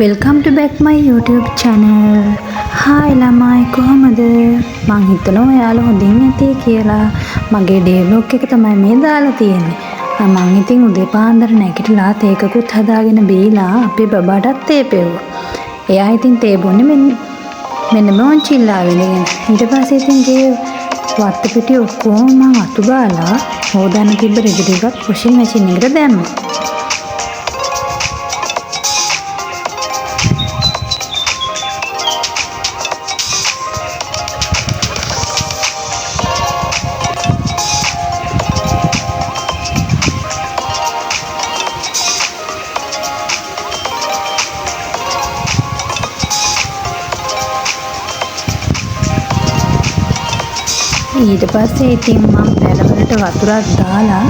Welcome to back my YouTube channel. Hi ළමයි කොහමද? මං හිතනවා ඔයාලා හොඳින් ඇති කියලා. මගේ day vlog එක තමයි මේ දාලා තියෙන්නේ. මං ඉතින් උදේ පාන්දර නැගිටලා තේකකුත් හදාගෙන බීලා අපේ බබාටත් තේ පෙව්වා. එයා ඉතින් තේ බොන්නේ මෙන්න මොන් චිල්ලාගෙන. ඊට පස්සේ ඉතින් ගේ වත්ත පිටි ඔක්කොම මං අතු ගාලා හොදන්න තිබ්බ රෙදි ටිකක් washing machine එකට දැම්මා. ඊට පස්සේ ඉතින් මම පැලවලට වතුරක් දාලා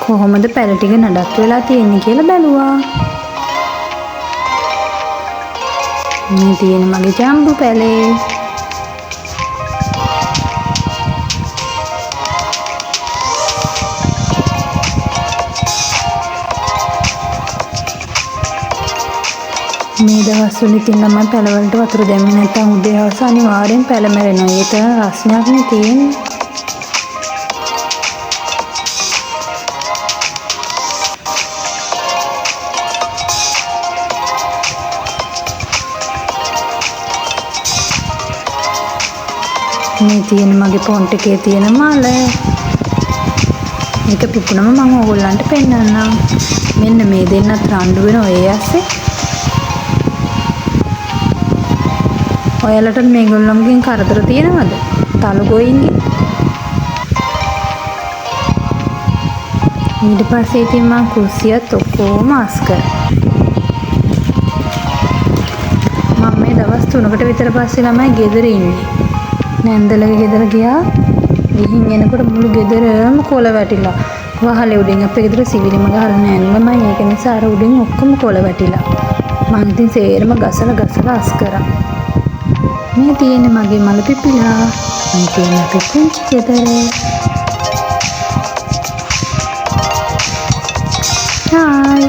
කොහොමද පැල ටික නඩත්තු වෙලා තියෙන්නේ කියලා බැලුවා. මේ තියෙන මගේ ජම්බු පැලේ. මේ දවස්වල ඉතින් ළමයි පැලවලට වතුර දැම්මේ නැත්නම් උදේ හවස අනිවාර්යෙන් පැල මැරෙනවා. ඒක රස්නයක් නේ තියෙන්නේ. මේ තියෙන මගේ පොන්ට් එකේ තියෙන මල. මේක පිපුණම මම ඕගොල්ලන්ට පෙන්නන්නම්. මෙන්න මේ දෙන්නත් රණ්ඩු වෙන ඔය ඇස්සේ. ඔයාලට මේගොල්ලන්ගෙන් කරදර තියෙනවද? තලගොයින්ගේ. ඊට පස්සේ ඉතින් මම කුස්සියත් ඔක්කොම අස් කරා. මම මේ දවස් 3කට විතර පස්සේ ළමයි ගෙදර ඉන්නේ. නැන්දලගේ ගෙදර ගියා. ගිහින් එනකොට මුළු ගෙදරම කොළ වැටිලා. වහලේ උඩින් අපේ ගෙදර සිවිලිම ගහලා නැහැ ළමයි. ඒක නිසා අර උඩින් ඔක්කොම කොළ වැටිලා. මම ඉතින් සේරම ගසලා අස් කරා. මේ තියෙන මගේ මල පිපිලා. මේ තියෙන අපේ පුංචි ගෙදර. හායි.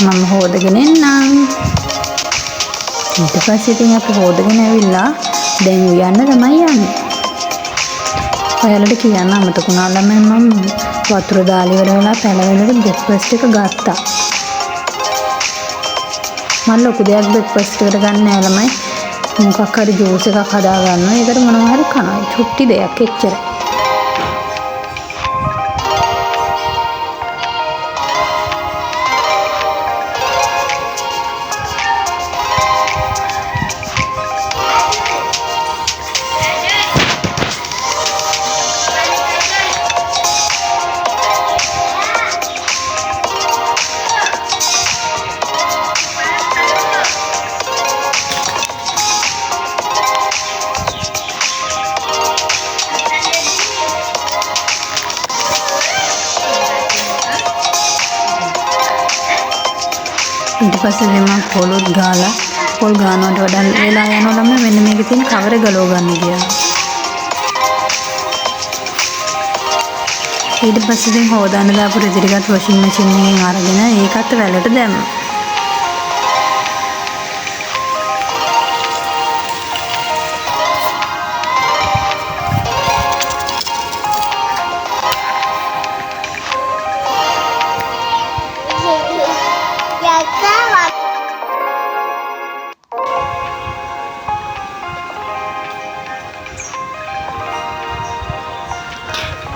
මම හොදගෙන එන්නම්. ඊට පස්සේ ඉතින් අපි හොදගෙන ඇවිල්ලා දැන් උයන්න තමයි යන්නේ. ඔයාලට කියන්න අමතක වුණා ළමයි මම වතුර දාලා ඉවර වෙලා පැලවලට බ්‍රෙක්ෆාස්ට් එක ගත්තා. මම ලොකු දෙයක් බ්‍රෙක්ෆාස්ට් එකට ගන්න නෑ ළමයි. මොකක් හරි ජූස් එකක් හදා ගන්නවා. ඒකට මොනවා හරි කනවා. චුට්ටි දෙයක් එච්චරයි. ඊට පස්සේ මම පොලොත් ගාලා පොල් ගානකට වඩා වෙලා යනවා ළමයි. මෙන්න මේකේ තියෙන කවර ගලව ගන්න ගියා. ඊට පස්සේ දැන් හොදන්න දාපු රෙදි ටිකත් වොෂින් මැෂින් එකෙන් අරගෙන ඒකත් වැලට දැම්මා.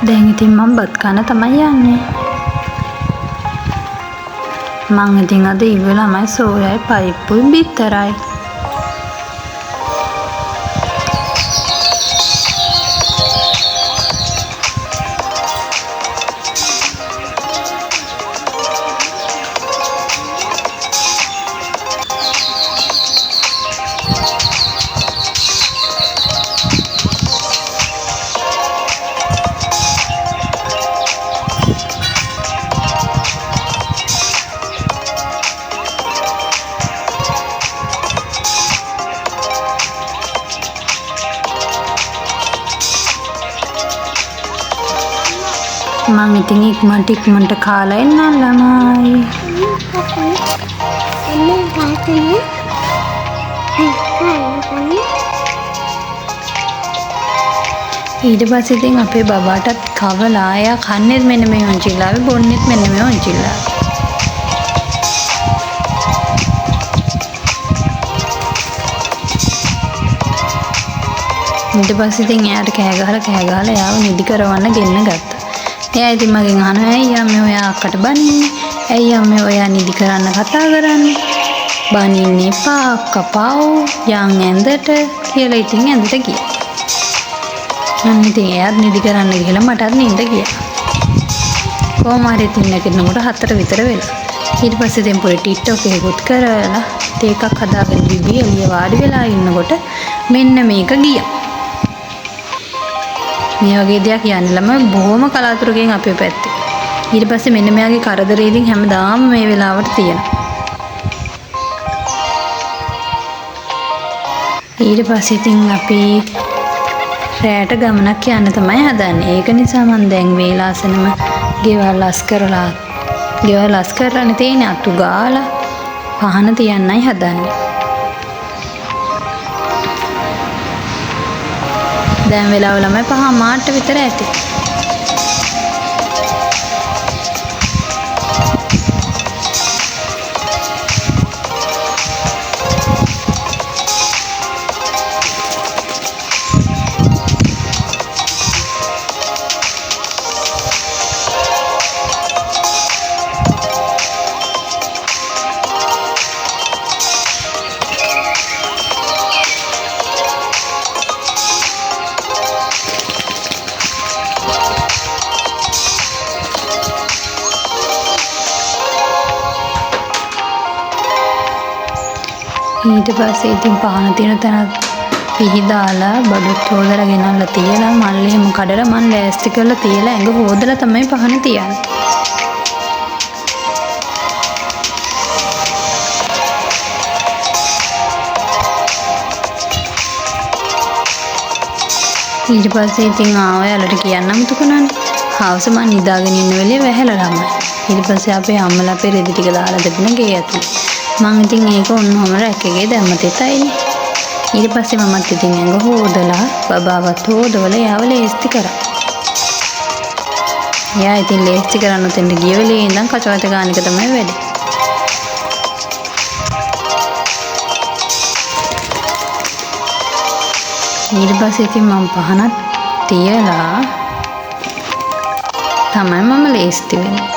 දැන් ඉතින් මම බත් කන්න තමයි යන්නේ. මං ඉතින් අද ඉවලමයි සෝයයි පයිප්පුයි බිත්තරයි. මං ඉතින් ඉක්මනට කාලා එන්නම් ළමයි. ඊට පස්සේ ඉතින් අපේ බබාටත් කවලා එයා කන්නේත් මෙන්න මේ ඔන්චිල්ලාවේ බොන්නේත් මෙන්න මේ ඔන්චිල්ලාවේ. ඊට පස්සේ ඉතින් එයාට කෑ ගහලා එයාව නිදි කරවන්න ගෙන්න ගත්තා. එයා ඉතින් මගෙන් අහනවා ඇයි අම්මේ ඔයා අක්කට බනින්නේ? ඇයි අම්මේ ඔයා නිදි කරන්න කතා කරන්නේ? බනින්න එපා අක්කා පාව් යන් ඇඳට කියලා ඉතින් ඇඳට ගියා. මම ඉතින් එයාත් නිදි කරන්න ගිහලා මටත් නිින්ද ගියා. කොහොම හරි ඉතින් නැගිටිනකොට 4 විතර වෙලා. ඊට පස්සේ ඉතින් පොඩි ටික්ටොක් එකකුත් කරලා තේ එකක් හදාගෙන බිබී එළිය වාඩි වෙලා ඉන්නකොට මෙන්න මේක ගියා. මේ වගේ දෙයක් යන්නේ ළමයි බොහොම කලාතුරකින් අපේ පැත්තේ. ඊට පස්සේ මෙන්න මෙයාගේ කරදරේ ඉතින් හැමදාම මේ වෙලාවට තියෙනවා. ඊට පස්සේ ඉතින් අපි රැට ගමනක් යන්න තමයි හදන්නේ. ඒක නිසා මම දැන් වේලාසනම ගෙවල් ලස් කරලානේ තියෙන්නේ අතු ගාලා පහන තියන්නයි හදන්නේ. දැන් වෙලාව ළමයි 5:00 විතර ඇති. ඊට පස්සේ ඉතින් පහන තියෙන තැන පිහිදාලා බඩුත් හොදලා ගෙනල්ලා තියලා මල් එහෙම කඩලා මන් ලෑස්ති කරලා තියලා ඇඟ හොදලා තමයි පහන තියන්නේ. ඊට පස්සේ ඉතින් ඔයාලට කියන්න අමතක වුණානේ. හවස මන් නිදාගෙන ඉන්න වෙලේ වැහැලා ළමයි. ඊට පස්සේ අපේ අම්මලා අපේ රෙදි ටික දාලා දෙන්න ගේ ඇතුලේ. මං ඉතින් ඒක ඔන්නෝම රැකගේ දැම්ම තෙතයිනේ. ඊට පස්සේ මමත් ඉතින් ඇඟ හොදලා බබාවත් හොදවල යාව ලේස්ති කරා. යා ඉතින් ලේස්ති කරන්න තෙන්ද ගිය වෙලේ ඉඳන් කචවත ගාන එක තමයි වැඩේ. ඊට පස්සේ ඉතින් මම පහනක් තියලා තමයි මම ලේස්ති වෙන්නේ.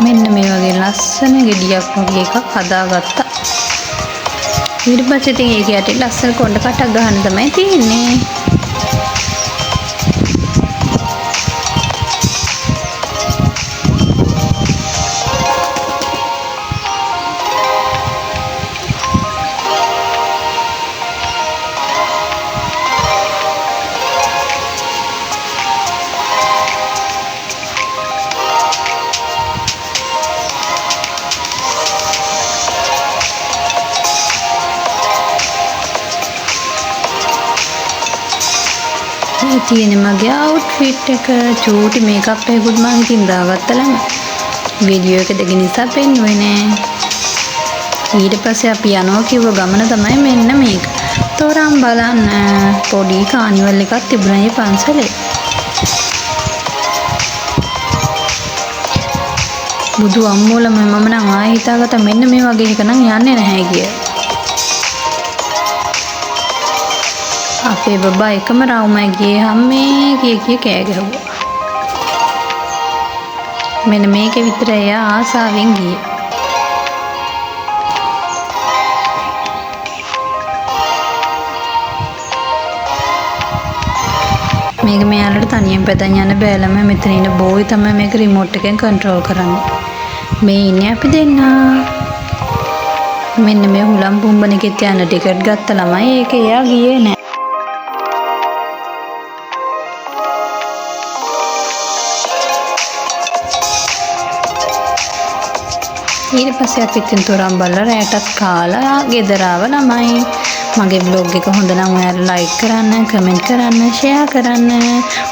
මෙන්න මේ වගේ ලස්සන ගෙඩියක් වගේ එකක් හදාගත්තා. ඊට පස්සේ ඉතින් ඒක යටින් ලස්සන කොණ්ඩ කටක් ගහන්න තමයි තියෙන්නේ. මේ තියෙන මගේ අවුට්ෆිට් එක චූටි මේකප් එකකුත් මම ඉතින් දාගත්තා ළඟ. වීඩියෝ එක දෙක නිසා පෙන්නුවේ නෑ. ඊට පස්සේ අපි යනවා කිව්ව ගමන තමයි මෙන්න මේක. තෝරන් බලන්න පොඩි කානිවල් එකක් තිබුණා මේ පන්සලේ. බුදු අම්මෝලා මම නම් ආයෙ හිතාගත්තා මෙන්න මේ වගේ එක නම් යන්නේ නැහැ කියලා. අපේ බබා එකම රවුමයි ගියේ හැම්මේ කිය කෑ ගැහුවා. මෙන්න මේක විතර එයා ආසාවෙන් ගියේ. මේක මෙයාලට තනියෙන් පැදන් යන්න බෑ ළමයි. මෙතන ඉන්න බෝයි තමයි මේක රිමෝට් එකෙන් කන්ට්‍රෝල් කරන්නේ. මේ ඉන්නේ අපි දෙන්නා. මෙන්න මේ හුලම් පුම්බන එකෙත් යන ටිකට් ගත්ත ළමයි. ඒක එයා ගියේ නෑ. ඊට පස්සේ අපි ඉතින් තොරන් බලලා රැටත් කාලා ගෙදර ආව ළමයි. මගේ vlog එක හොඳ නම් ඔයාලා like කරන්න, comment කරන්න, share කරන්න.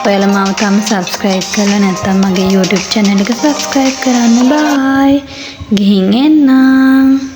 ඔයාලා මාව තාම subscribe කරලා නැත්නම් මගේ YouTube channel එක subscribe කරන්න. bye. ගිහින් එන්නම්.